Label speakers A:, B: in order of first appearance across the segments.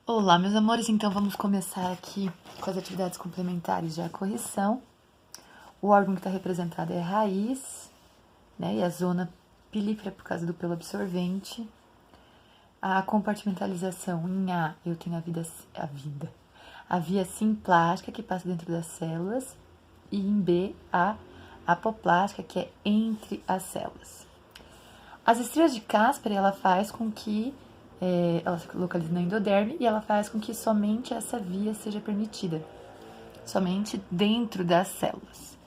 A: Olá, meus amores, então vamos começar aqui com as atividades complementares de correção. O órgão que está representado é a raiz, né, e a zona pilífera por causa do pelo absorvente. A compartimentalização em A, eu tenho a via simplástica que passa dentro das células, e em B, a apoplástica que é entre as células. As estrias de Casper, ela faz com que ela se localiza na endoderme e ela faz com que somente essa via seja permitida, somente dentro das células,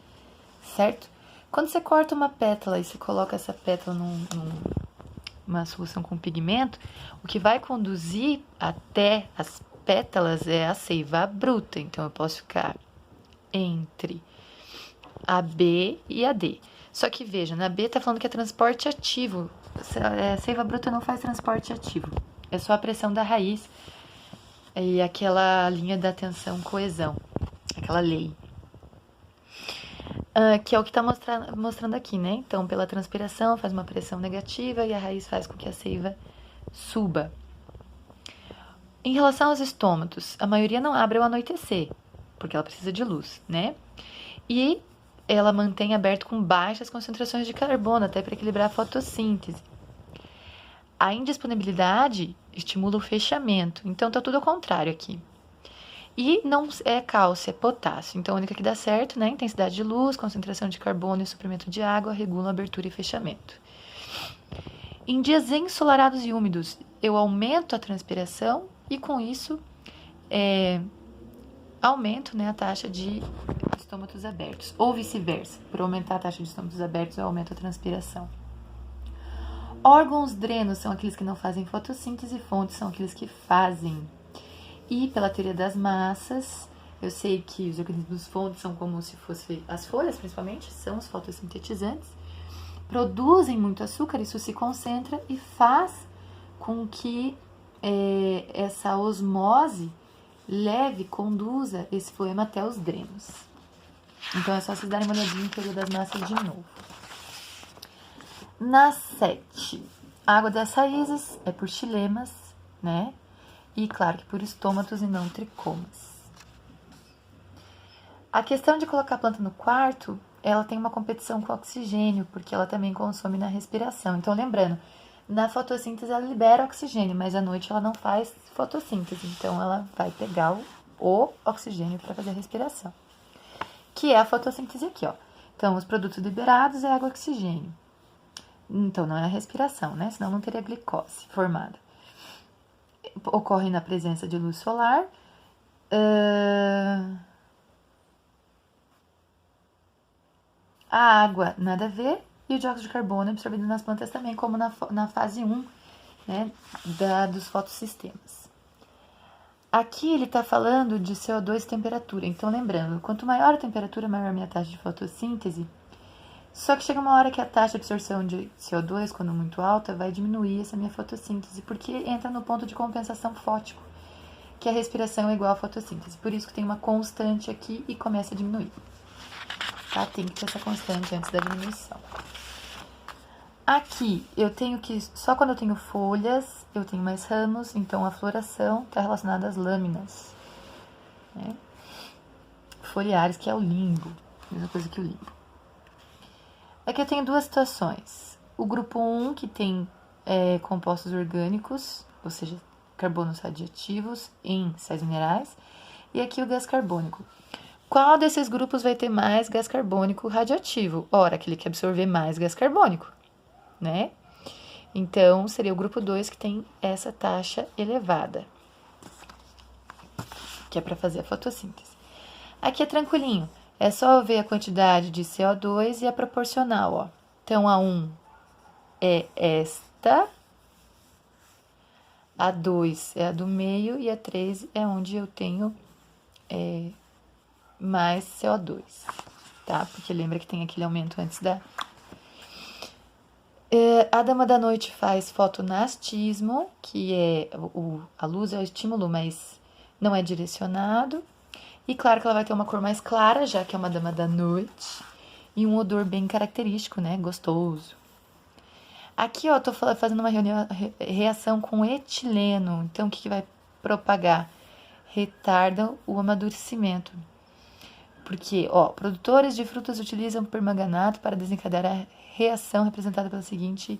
A: certo? Quando você corta uma pétala e você coloca essa pétala numa solução com pigmento, o que vai conduzir até as pétalas é a seiva bruta. Então, eu posso ficar entre a B e a D. Só que veja, na B tá falando que é transporte ativo. Seiva bruta não faz transporte ativo. É só a pressão da raiz e aquela linha da tensão coesão. Aquela lei. Que é o que tá mostrando aqui, né? Então, pela transpiração faz uma pressão negativa e a raiz faz com que a seiva suba. Em relação aos estômatos, a maioria não abre ao anoitecer, porque ela precisa de luz, né? E ela mantém aberto com baixas concentrações de carbono, até para equilibrar a fotossíntese. A indisponibilidade estimula o fechamento, então tá tudo ao contrário aqui. E não é cálcio, é potássio. Então, a única que dá certo, né? Intensidade de luz, concentração de carbono e suprimento de água regulam abertura e fechamento. Em dias ensolarados e úmidos, eu aumento a transpiração e, com isso, aumento, né, a taxa de estômatos abertos, ou vice-versa. Por aumentar a taxa de estômatos abertos, eu aumento a transpiração. Órgãos drenos são aqueles que não fazem fotossíntese, fontes são aqueles que fazem. E pela teoria das massas, eu sei que os organismos fontes são como se fossem as folhas, principalmente, são os fotossintetizantes, produzem muito açúcar, isso se concentra e faz com que essa osmose conduza esse poema até os drenos. Então é só vocês darem uma olhadinha em teoria das massas de novo. Na 7, a água das raízes é por xilemas, né? E claro que por estômatos e não tricomas. A questão de colocar a planta no quarto, ela tem uma competição com o oxigênio, porque ela também consome na respiração. Então, lembrando, na fotossíntese ela libera oxigênio, mas à noite ela não faz fotossíntese. Então, ela vai pegar o oxigênio para fazer a respiração. Que é a fotossíntese aqui, ó. Então, os produtos liberados é água e oxigênio. Então, não é a respiração, né? Senão não teria glicose formada. Ocorre na presença de luz solar. A água, nada a ver. E o dióxido de carbono é absorvido nas plantas também, como na fase 1, né, dos fotossistemas. Aqui ele está falando de CO2 e temperatura. Então, lembrando, quanto maior a temperatura, maior a minha taxa de fotossíntese. Só que chega uma hora que a taxa de absorção de CO2, quando muito alta, vai diminuir essa minha fotossíntese, porque entra no ponto de compensação fótico, que a respiração é igual à fotossíntese. Por isso que tem uma constante aqui e começa a diminuir. Tá? Tem que ter essa constante antes da diminuição. Aqui, eu tenho que, só quando eu tenho folhas, eu tenho mais ramos, então a floração está relacionada às lâminas, né? Foliares, que é o limbo, mesma coisa que o limbo. Aqui eu tenho duas situações. O grupo 1, que tem compostos orgânicos, ou seja, carbonos radioativos em sais minerais, e aqui o gás carbônico. Qual desses grupos vai ter mais gás carbônico radioativo? Ora, aquele que absorver mais gás carbônico, né? Então, seria o grupo 2 que tem essa taxa elevada, que é para fazer a fotossíntese. Aqui é tranquilinho. É só ver a quantidade de CO2 e a proporcional, ó. Então, a 1 é esta, a 2 é a do meio e a 3 é onde eu tenho mais CO2, tá? Porque lembra que tem aquele aumento antes da... A dama da noite faz fotonastismo, que é a luz é o estímulo, mas não é direcionado. E claro que ela vai ter uma cor mais clara, já que é uma dama da noite. E um odor bem característico, né? Gostoso. Aqui, ó, tô fazendo uma reação com etileno. Então, o que vai propagar, retardam o amadurecimento. Porque, produtores de frutas utilizam permanganato para desencadear a reação representada pela seguinte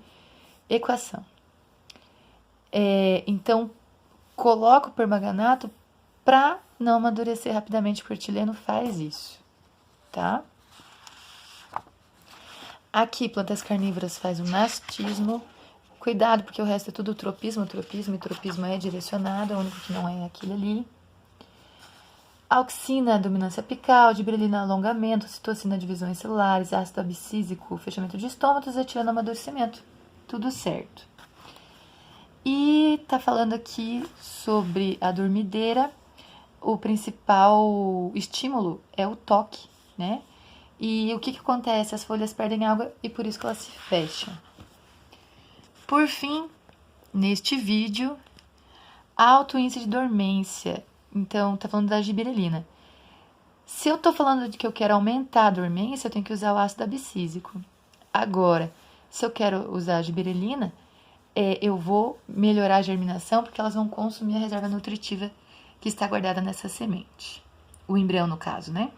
A: equação. Então, coloca o permanganato para não amadurecer rapidamente, porque o etileno faz isso, tá? Aqui, plantas carnívoras faz um nastismo. Cuidado, porque o resto é tudo tropismo, e tropismo é direcionado, o único que não é aquele ali. Auxina, dominância apical, gibberellina, alongamento, citocina, divisões celulares, ácido abscísico, fechamento de estômatos, etileno, amadurecimento. Tudo certo. E tá falando aqui sobre a dormideira. O principal estímulo é o toque, né? E o que acontece? As folhas perdem água e por isso que elas se fecham. Por fim, neste vídeo, alto índice de dormência. Então, tá falando da gibberellina. Se eu tô falando de que eu quero aumentar a dormência, eu tenho que usar o ácido abscísico. Agora, se eu quero usar a gibberellina, eu vou melhorar a germinação, porque elas vão consumir a reserva nutritiva que está guardada nessa semente. O embrião, no caso, né?